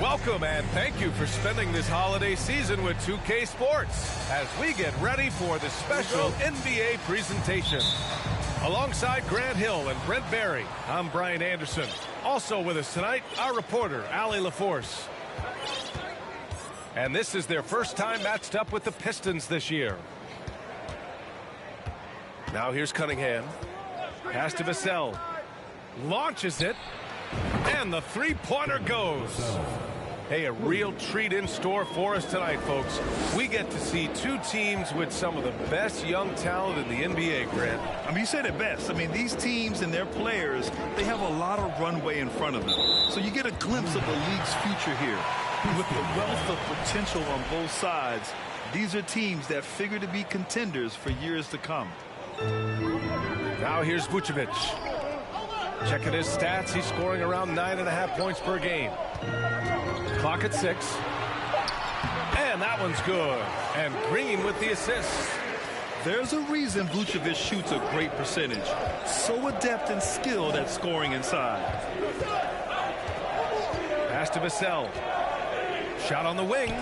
Welcome and thank you for spending this holiday season with 2K Sports as we get ready for the special NBA presentation. Alongside Grant Hill and Brent Barry, I'm Brian Anderson. Also with us tonight, our reporter, Allie LaForce. And this is their first time matched up with the Pistons this year. Now here's Cunningham. Pass to Vassell. Launches it. And the three-pointer goes. Hey, a real treat in store for us tonight, folks. We get to see two teams with some of the best young talent in the NBA, Grant. I mean, you said it best. I mean, these teams and their players, they have a lot of runway in front of them. So you get a glimpse of the league's future here. With the wealth of potential on both sides, these are teams that figure to be contenders for years to come. Now here's Vucevic. Checking his stats, he's scoring around 9.5 points per game. Clock at 6. And that one's good. And Green with the assist. There's a reason Vucevic shoots a great percentage. So adept and skilled at scoring inside. Pass to Vassell. Shot on the wing.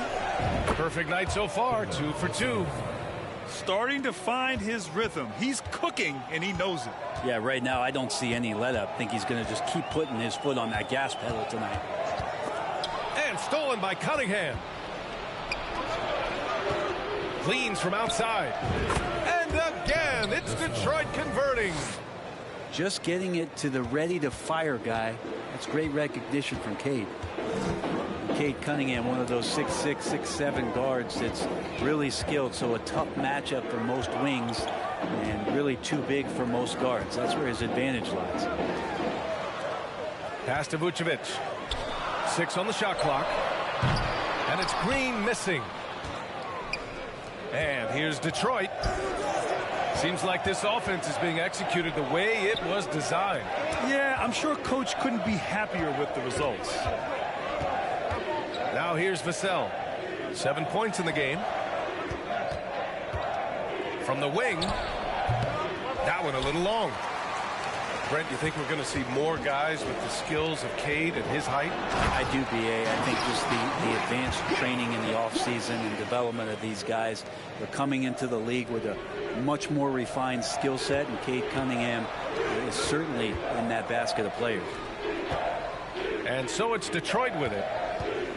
Perfect night so far, 2 for 2. Starting to find his rhythm. He's cooking, and he knows it. Yeah, right now I don't see any let-up. I think he's going to just keep putting his foot on that gas pedal tonight. And stolen by Cunningham. Cleans from outside. And again, it's Detroit converting. Just getting it to the ready-to-fire guy. That's great recognition from Cade. Cade Cunningham, one of those 6'6", 6'7" guards that's really skilled, so a tough matchup for most wings and really too big for most guards. That's where his advantage lies. Pass to Vucevic. 6 on the shot clock. And it's Green missing. And here's Detroit. Seems like this offense is being executed the way it was designed. Yeah, I'm sure Coach couldn't be happier with the results. Now here's Vassell. 7 points in the game. From the wing. That one a little long. Brent, you think we're going to see more guys with the skills of Cade at his height? I do, B.A. I think just the advanced training in the offseason and development of these guys. They're coming into the league with a much more refined skill set, and Cade Cunningham is certainly in that basket of players. And so it's Detroit with it.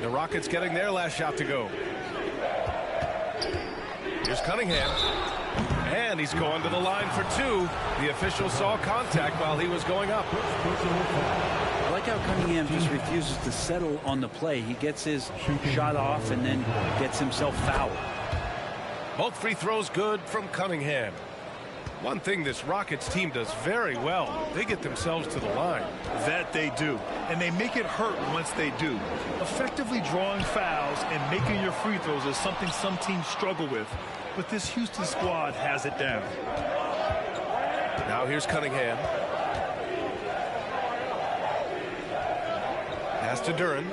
The Rockets getting their last shot to go. Here's Cunningham. And he's going to the line for 2. The official saw contact while he was going up. I like how Cunningham just refuses to settle on the play. He gets his shot off and then gets himself fouled. Both free throws good from Cunningham. One thing this Rockets team does very well, they get themselves to the line. That they do. And they make it hurt once they do. Effectively drawing fouls and making your free throws is something some teams struggle with. But this Houston squad has it down. Now here's Cunningham. Pass to Duren.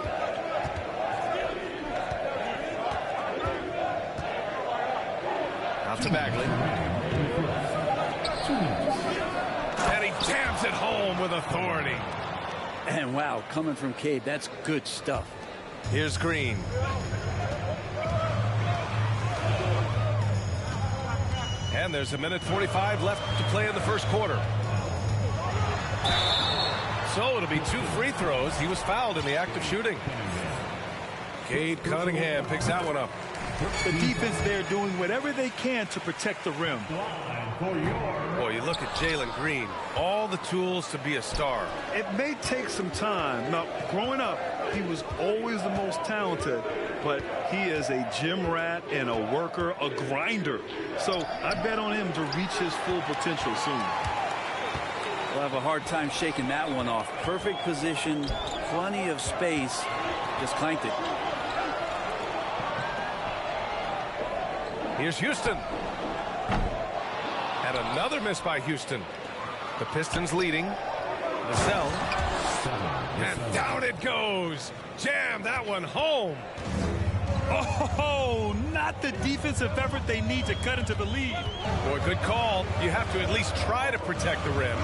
Out to Bagley. And he jams it home with authority. And wow, coming from Cade, that's good stuff. Here's Green. And there's 1:45 left to play in the first quarter. So it'll be 2 free throws. He was fouled in the act of shooting. Cade Cunningham picks that one up. The defense there doing whatever they can to protect the rim. Boy, you look at Jalen Green, all the tools to be a star. It may take some time. Now, growing up, he was always the most talented, but he is a gym rat and a worker, a grinder. So I bet on him to reach his full potential soon. We'll have a hard time shaking that one off. Perfect position, plenty of space, just clanked it. Here's Houston. And another miss by Houston. The Pistons leading. Vassell. And down it goes. Jam that one home. Oh, not the defensive effort they need to cut into the lead. Boy, good call. You have to at least try to protect the rim.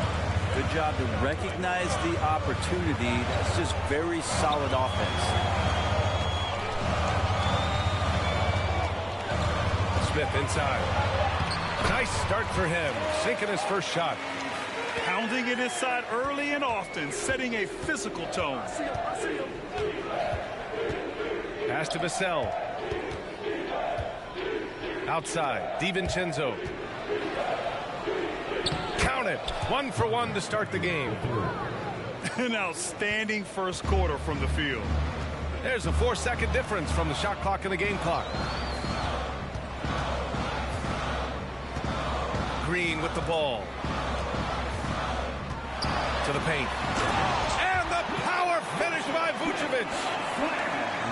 Good job to recognize the opportunity. That's just very solid offense. Smith inside. Nice start for him. Sinking his first shot. Pounding it inside early and often, setting a physical tone. Pass to Vassell. Outside. DiVincenzo. Count it. 1 for 1 to start the game. An outstanding first quarter from the field. There's a 4-second difference from the shot clock and the game clock. Green with the ball. To the paint. And the power finish by Vucevic.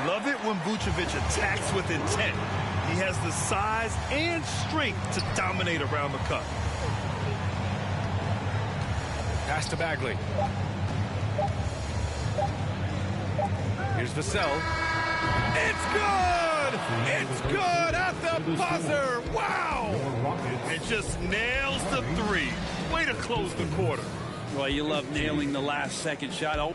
Love it when Vucevic attacks with intent. He has the size and strength to dominate around the cup. Pass to Bagley. Here's Vassell. It's good! It's good at the buzzer! Wow! It just nails the three. Way to close the quarter. Well, you love nailing the last second shot. Oh.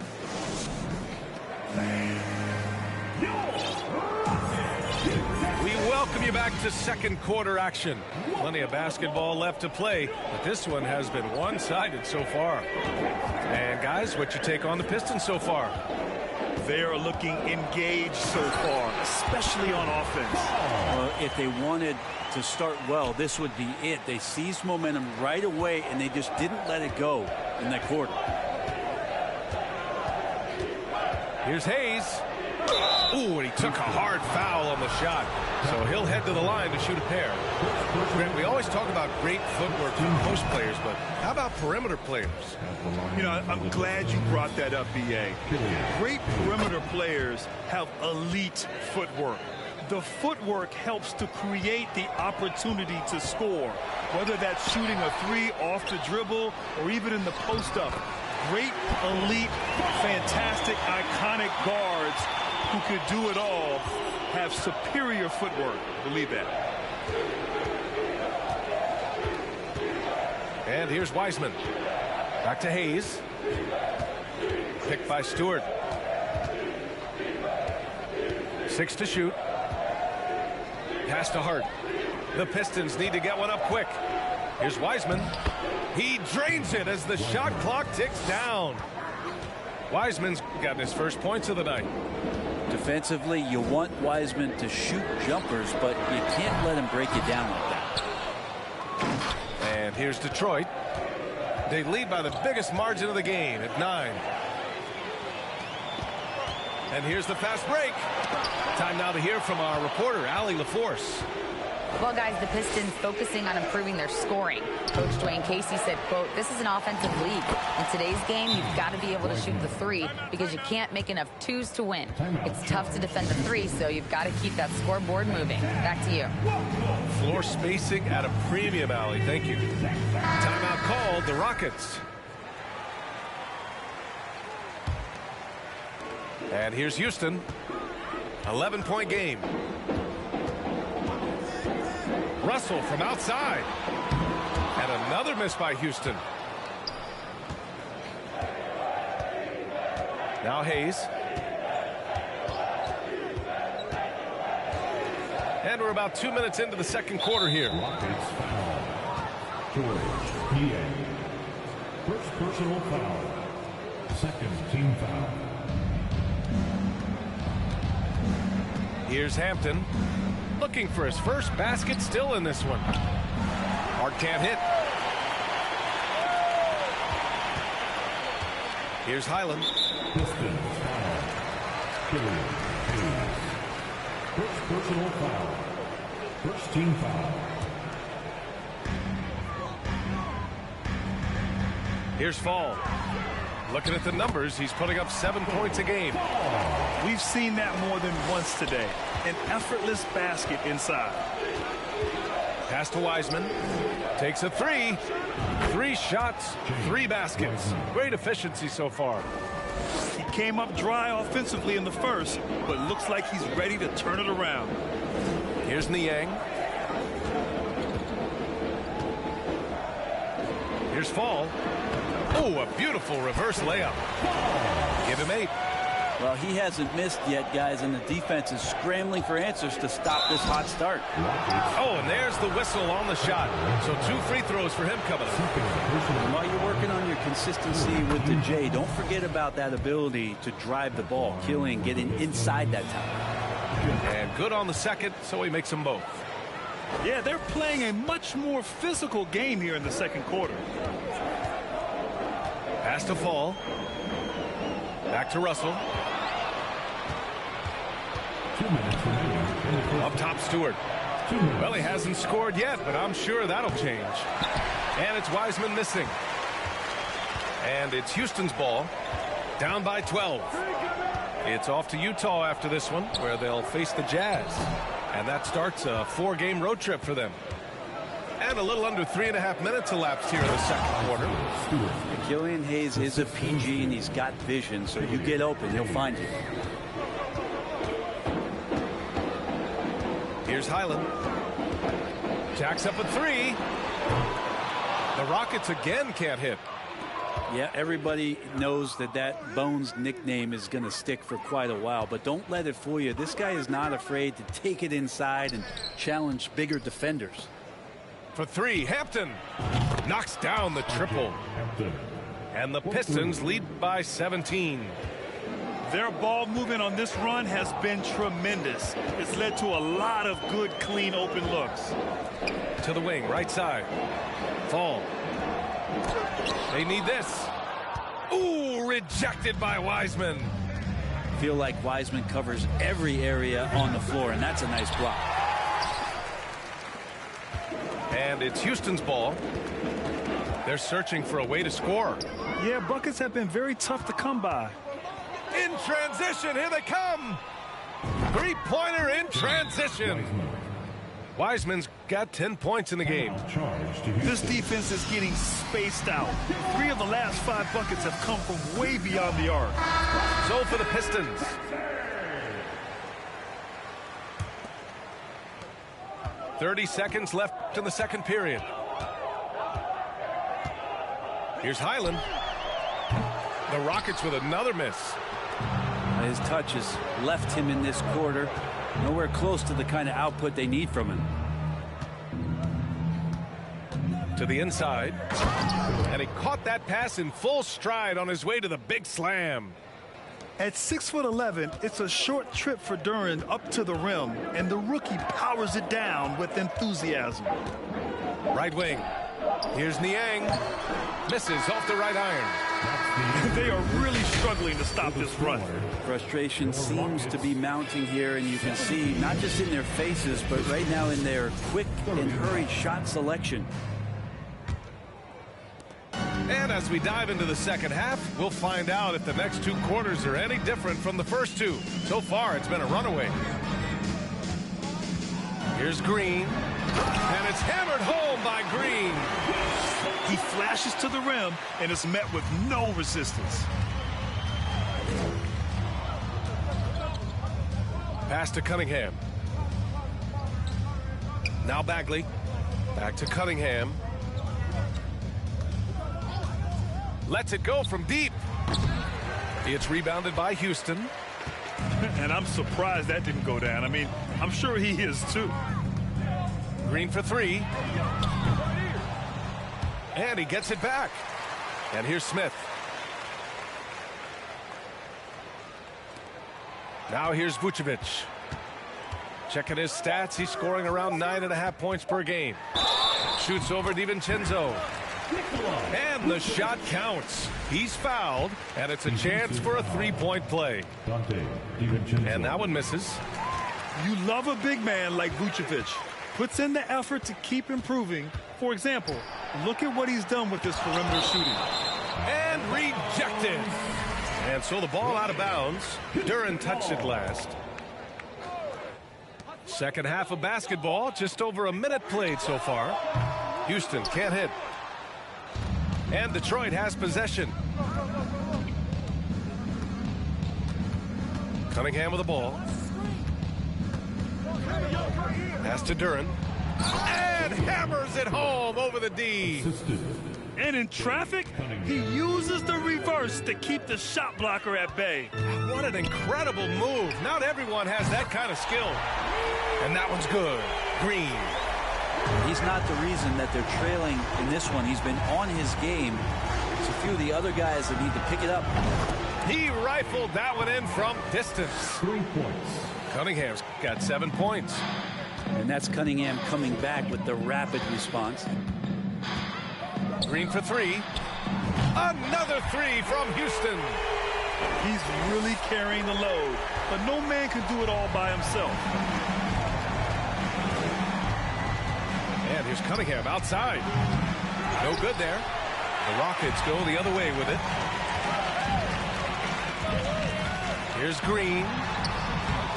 We welcome you back to second quarter action. Plenty of basketball left to play, but this one has been one-sided so far. And guys, what you take on the Pistons so far? They are looking engaged so far, especially on offense. Well, if they wanted to start well, this would be it. They seized momentum right away, and they just didn't let it go in that quarter. Here's Hayes. Ooh, and he took a hard foul on the shot. So he'll head to the line to shoot a pair. Grant, we always talk about great footwork from post players, but how about perimeter players? You know, I'm glad you brought that up, B.A. Great perimeter players have elite footwork. The footwork helps to create the opportunity to score, whether that's shooting a three off the dribble or even in the post-up. Great, elite, fantastic, iconic guards who could do it all have superior footwork. Believe that. And here's Wiseman. Back to Hayes. Picked by Stewart. 6 to shoot. Pass to Hart. The Pistons need to get one up quick. Here's Wiseman. He drains it as the shot clock ticks down. Wiseman's gotten his first points of the night. Defensively, you want Wiseman to shoot jumpers, but you can't let him break you down like that. And here's Detroit. They lead by the biggest margin of the game at 9. And here's the fast break. Time now to hear from our reporter, Allie LaForce. Well, guys, the Pistons focusing on improving their scoring. Coach Dwayne Casey said, quote, "This is an offensive league. In today's game, you've got to be able to shoot the three because you can't make enough twos to win. It's tough to defend the three, so you've got to keep that scoreboard moving." Back to you. Floor spacing at a premium, Allie. Thank you. Timeout called, the Rockets. And here's Houston. 11-point game. Russell from outside. And another miss by Houston. Now Hayes. And we're about 2 minutes into the second quarter here. Rockets foul. George, PA. First personal foul. Second team foul. Here's Hampton looking for his first basket, still in this one. Hart can't hit. Here's Highland. Pistons foul. Killian Hayes. First personal foul. First team foul. Here's Fall. Looking at the numbers, he's putting up 7 points a game. We've seen that more than once today. An effortless basket inside. Pass to Wiseman. Takes a three. 3 shots, 3 baskets. Great efficiency so far. He came up dry offensively in the first, but looks like he's ready to turn it around. Here's Niang. Here's Fall. Oh, a beautiful reverse layup. Give him 8. Well, he hasn't missed yet, guys, and the defense is scrambling for answers to stop this hot start. Oh, and there's the whistle on the shot. So 2 free throws for him coming up. And while you're working on your consistency with the J, don't forget about that ability to drive the ball. Killian getting inside that time. And good on the second, so he makes them both. Yeah, they're playing a much more physical game here in the second quarter. Pass to Fall. Back to Russell. 2 minutes remaining. Up top, Stewart. Well, he hasn't scored yet, but I'm sure that'll change. And it's Wiseman missing. And it's Houston's ball. Down by 12. It's off to Utah after this one, where they'll face the Jazz. And that starts a 4-game road trip for them. And a little under 3.5 minutes elapsed here in the second quarter. Killian Hayes is a PG, and he's got vision, so you get open, he'll find you. Here's Highland. Jacks up a 3. The Rockets again can't hit. Yeah, everybody knows that Bones nickname is going to stick for quite a while, but don't let it fool you. This guy is not afraid to take it inside and challenge bigger defenders. For 3, Hampton knocks down the triple. And the Pistons lead by 17. Their ball movement on this run has been tremendous. It's led to a lot of good, clean, open looks. To the wing, right side. Fall. They need this. Ooh, rejected by Wiseman. Feel like Wiseman covers every area on the floor, and that's a nice block. And it's Houston's ball. They're searching for a way to score. Yeah, buckets have been very tough to come by. In transition, here they come. 3-pointer in transition. Wiseman's got 10 points in the game. This defense is getting spaced out. 3 of the last 5 buckets have come from way beyond the arc. So for the Pistons. .30 seconds left in the second period. Here's Highland. The Rockets with another miss. His touch has left him in this quarter. Nowhere close to the kind of output they need from him. To the inside. And he caught that pass in full stride on his way to the big slam. At 6'11", it's a short trip for Duran up to the rim, and the rookie powers it down with enthusiasm. Right wing. Here's Niang. Misses off the right iron. They are really struggling to stop this run. Frustration seems to be mounting here, and you can see not just in their faces, but right now in their quick and hurried shot selection. And as we dive into the second half, we'll find out if the next 2 quarters are any different from the first 2. So far, it's been a runaway. Here's Green. And it's hammered home by Green. He flashes to the rim and is met with no resistance. Pass to Cunningham. Now Bagley. Back to Cunningham. Lets it go from deep. It's rebounded by Houston. And I'm surprised that didn't go down. I mean, I'm sure he is too. Green for 3. And he gets it back. And here's Smith. Now here's Vucevic. Checking his stats, he's scoring around 9.5 points per game. Shoots over DiVincenzo. And the shot counts. He's fouled, and it's a chance for a three-point play. And that one misses. You love a big man like Vucevic. Puts in the effort to keep improving. For example, look at what he's done with this perimeter shooting. And rejected. And so the ball out of bounds. Duren touched it last. Second half of basketball, just over a minute played so far. Houston can't hit. And Detroit has possession. Cunningham with the ball. Pass to Duren. And hammers it home over the D. And in traffic, he uses the reverse to keep the shot blocker at bay. What an incredible move. Not everyone has that kind of skill. And that one's good. Green. He's not the reason that they're trailing in this one. He's been on his game. There's a few of the other guys that need to pick it up. He rifled that one in from distance. 3 points. Cunningham's got 7 points. And that's Cunningham coming back with the rapid response. Green for three. Another three from Houston. He's really carrying the load, but no man can do it all by himself. And here's Cunningham outside. No good there. The Rockets go the other way with it. Here's Green.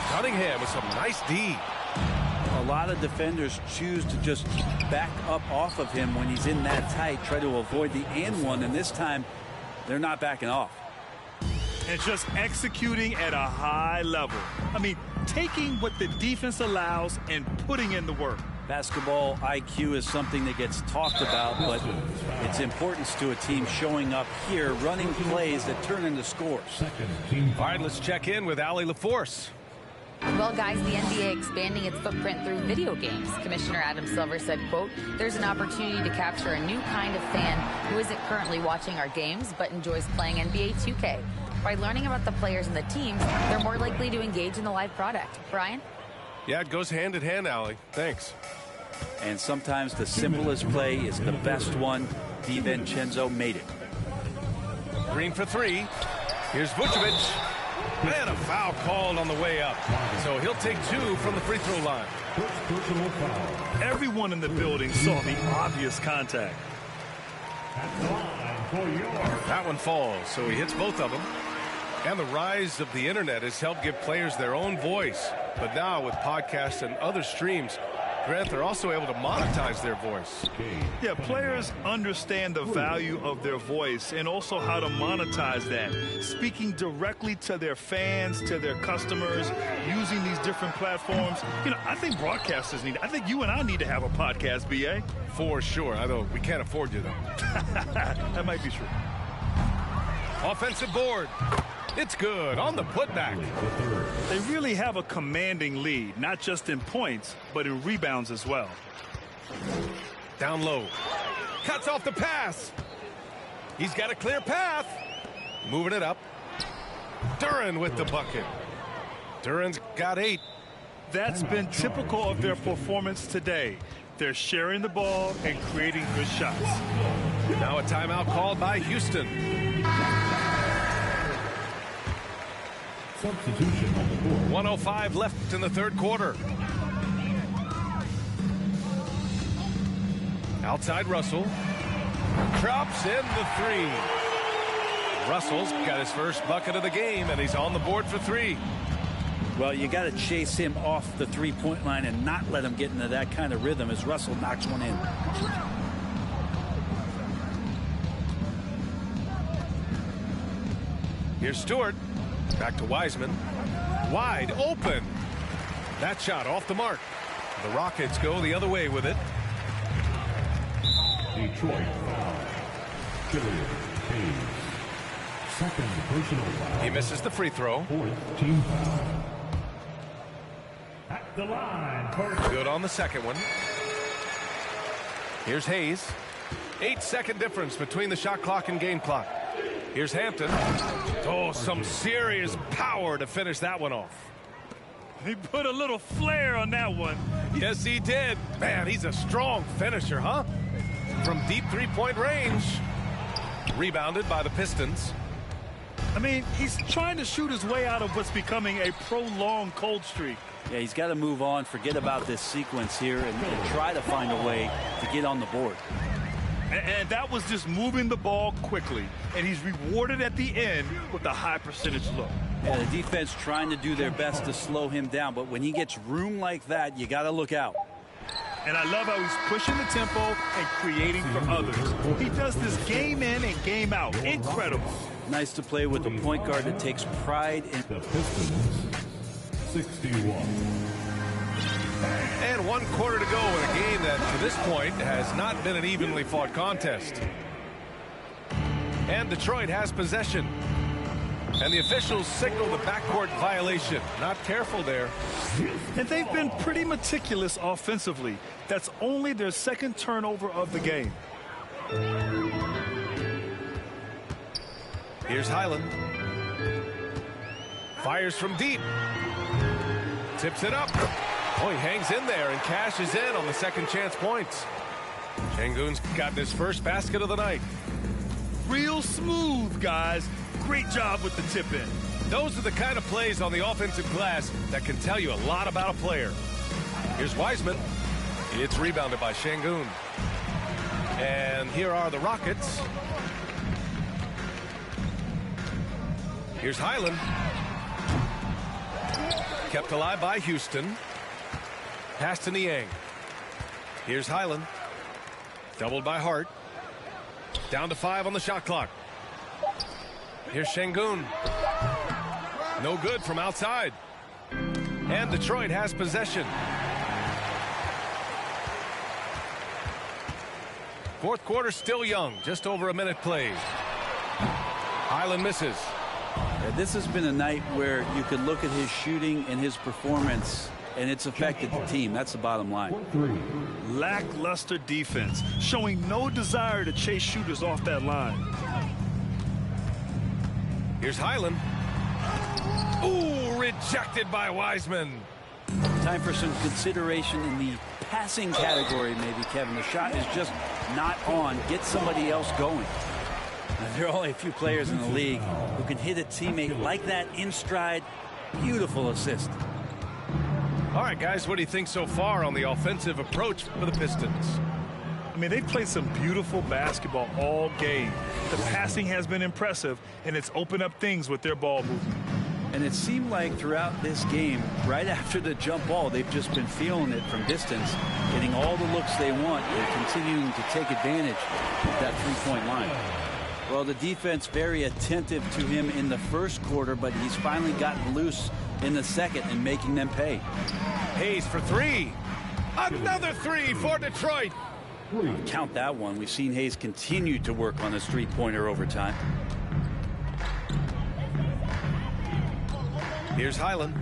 Cunningham with some nice D. A lot of defenders choose to just back up off of him when he's in that tight, try to avoid the and one, and this time they're not backing off. And just executing at a high level. I mean, taking what the defense allows and putting in the work. Basketball IQ is something that gets talked about, but its importance to a team showing up here, running plays that turn into scores. All right, let's check in with Allie LaForce. Well, guys, the NBA expanding its footprint through video games. Commissioner Adam Silver said, quote, "There's an opportunity to capture a new kind of fan who isn't currently watching our games but enjoys playing NBA 2K. By learning about the players and the teams, they're more likely to engage in the live product." Brian? Yeah, it goes hand in hand, Allie. Thanks. And sometimes the simplest play is the best one. DiVincenzo made it. Green for three. Here's Vucevic. And a foul called on the way up. So he'll take two from the free throw line. Everyone in the building saw the obvious contact. That one falls, so he hits both of them. And the rise of the internet has helped give players their own voice. But now with podcasts and other streams, Grant, they're also able to monetize their voice. Yeah, players understand the value of their voice and also how to monetize that. Speaking directly to their fans, to their customers, using these different platforms. You know, I think broadcasters need, I think you and I need to have a podcast, B.A. For sure. Although we can't afford you, though. That might be true. Offensive board. It's good on the putback. They really have a commanding lead, not just in points, but in rebounds as well. Down low. Cuts off the pass. He's got a clear path. Moving it up. Duren with the bucket. Duren's got 8. That's been typical of their performance today. They're sharing the ball and creating good shots. Now a timeout called by Houston. Substitution on the board. 1:05 left in the third quarter. Outside Russell. Drops in the three. Russell's got his first bucket of the game, and he's on the board for 3. Well, you got to chase him off the three-point line and not let him get into that kind of rhythm as Russell knocks one in. Here's Stewart. Back to Wiseman. Wide open. That shot off the mark. The Rockets go the other way with it. Detroit foul. Killian Hayes. Second personal foul. He misses the free throw. Fourth team foul. At the line. Good on the second one. Here's Hayes. 8-second difference between the shot clock and game clock. Here's Hampton. Oh, some serious power to finish that one off. He put a little flair on that one. Yes, he did. Man, he's a strong finisher, huh? From deep three-point range. Rebounded by the Pistons. I mean, he's trying to shoot his way out of what's becoming a prolonged cold streak. Yeah, he's got to move on, forget about this sequence here, and try to find a way to get on the board. And that was just moving the ball quickly. And he's rewarded at the end with a high percentage look. Yeah, the defense trying to do their best to slow him down, but when he gets room like that, you got to look out. And I love how he's pushing the tempo and creating for others. He does this game in and game out. Incredible. Nice to play with a point guard that takes pride in. The Pistons, 61. And 1 quarter to go in a game that, to this point, has not been an evenly fought contest. And Detroit has possession. And the officials signal the backcourt violation. Not careful there. And they've been pretty meticulous offensively. That's only their second turnover of the game. Here's Highland. Fires from deep. Tips it up. Oh, he hangs in there and cashes in on the second chance points. Şengün's gotten his first basket of the night. Real smooth, guys. Great job with the tip in. Those are the kind of plays on the offensive glass that can tell you a lot about a player. Here's Wiseman. It's rebounded by Şengün. And here are the Rockets. Here's Highland. Kept alive by Houston. Pass to Niang. Here's Highland. Doubled by Hart. Down to 5 on the shot clock. Here's Şengün. No good from outside. And Detroit has possession. Fourth quarter still young. Just over a minute played. Highland misses. Yeah, this has been a night where you could look at his shooting and his performance, and it's affected the team. That's the bottom line. Lackluster defense, showing no desire to chase shooters off that line. Here's Highland. Ooh, rejected by Wiseman. Time for some consideration in the passing category, maybe, Kevin. The shot is just not on. Get somebody else going. There are only a few players in the league who can hit a teammate like that in stride. Beautiful assist. All right, guys, what do you think so far on the offensive approach for the Pistons? I mean, they've played some beautiful basketball all game. The passing has been impressive, and it's opened up things with their ball movement. And it seemed like throughout this game, right after the jump ball, they've just been feeling it from distance, getting all the looks they want and continuing to take advantage of that three-point line. Well, the defense very attentive to him in the first quarter, but he's finally gotten loose in the second and making them pay. Hayes for 3. Another 3 for Detroit. Count that one. We've seen Hayes continue to work on his three-pointer over time. Here's Highland.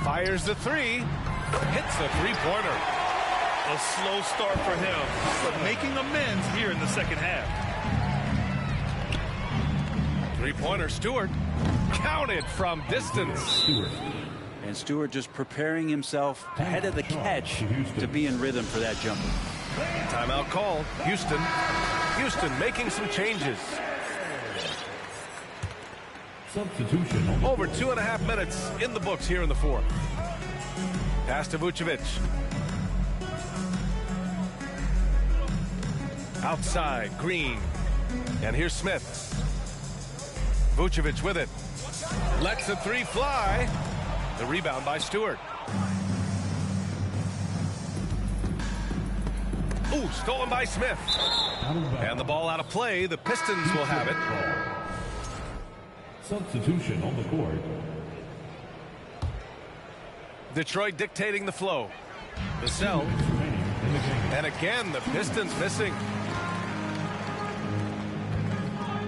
Fires the 3. Hits the three-pointer. A slow start for him, but making amends here in the second half. Three-pointer, Stewart. Counted from distance. And Stewart just preparing himself ahead of the catch to be in rhythm for that jumper. Timeout called. Houston. Houston making some changes. Substitution. Over 2.5 minutes in the books here in the fourth. Pass to Vucevic. Outside, Green. And here's Smith. Vucevic with it. Lets the 3 fly. The rebound by Stewart. Ooh, stolen by Smith. And the ball out of play. The Pistons will have it. Substitution on the court. Detroit dictating the flow. Vassell. And again, the Pistons missing.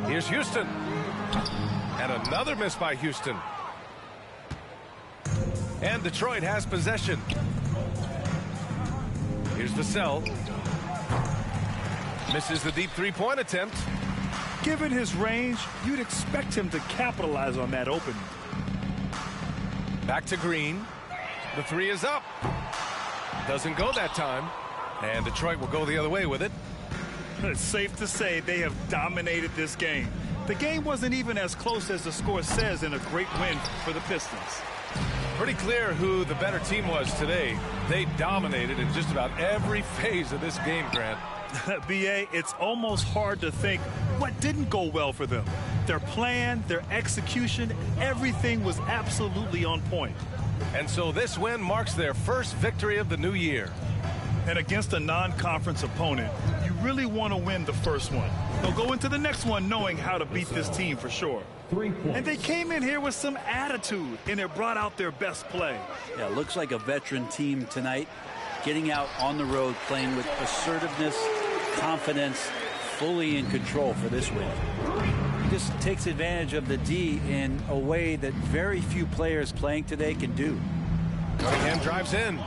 Here's Houston. And another miss by Houston. And Detroit has possession. Here's Vassell. Misses the deep three-point attempt. Given his range, you'd expect him to capitalize on that opening. Back to Green. The three is up. Doesn't go that time. And Detroit will go the other way with it. It's safe to say they have dominated this game. The game wasn't even as close as the score says in a great win for the Pistons. Pretty clear who the better team was today. They dominated in just about every phase of this game, Grant. B.A., it's almost hard to think what didn't go well for them. Their plan, their execution, everything was absolutely on point. And so this win marks their first victory of the new year. And against a non-conference opponent, you really want to win the first one. They'll go into the next one knowing how to beat this team for sure. And they came in here with some attitude, and it brought out their best play. Yeah, looks like a veteran team tonight, getting out on the road, playing with assertiveness, confidence, fully in control for this win. Just takes advantage of the D in a way that very few players playing today can do. Cunningham drives in.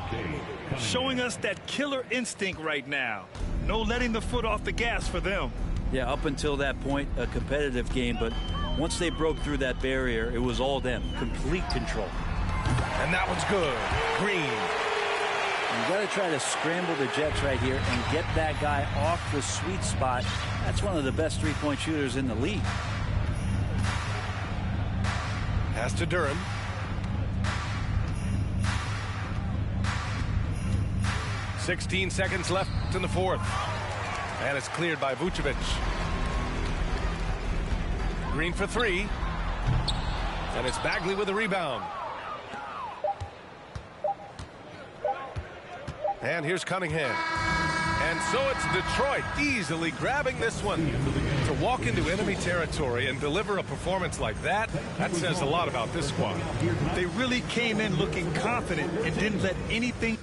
Showing us that killer instinct right now. No letting the foot off the gas for them. Yeah, up until that point, a competitive game, but once they broke through that barrier, it was all them. Complete control. And that one's good. Green. You got to try to scramble the Jets right here and get that guy off the sweet spot. That's one of the best three-point shooters in the league. Pass to Durham. "16 seconds left in the fourth. And it's cleared by Vucevic. Green for three. And it's Bagley with the rebound. And here's Cunningham. And so it's Detroit easily grabbing this one. To walk into enemy territory and deliver a performance like that, that says a lot about this squad. They really came in looking confident and didn't let anything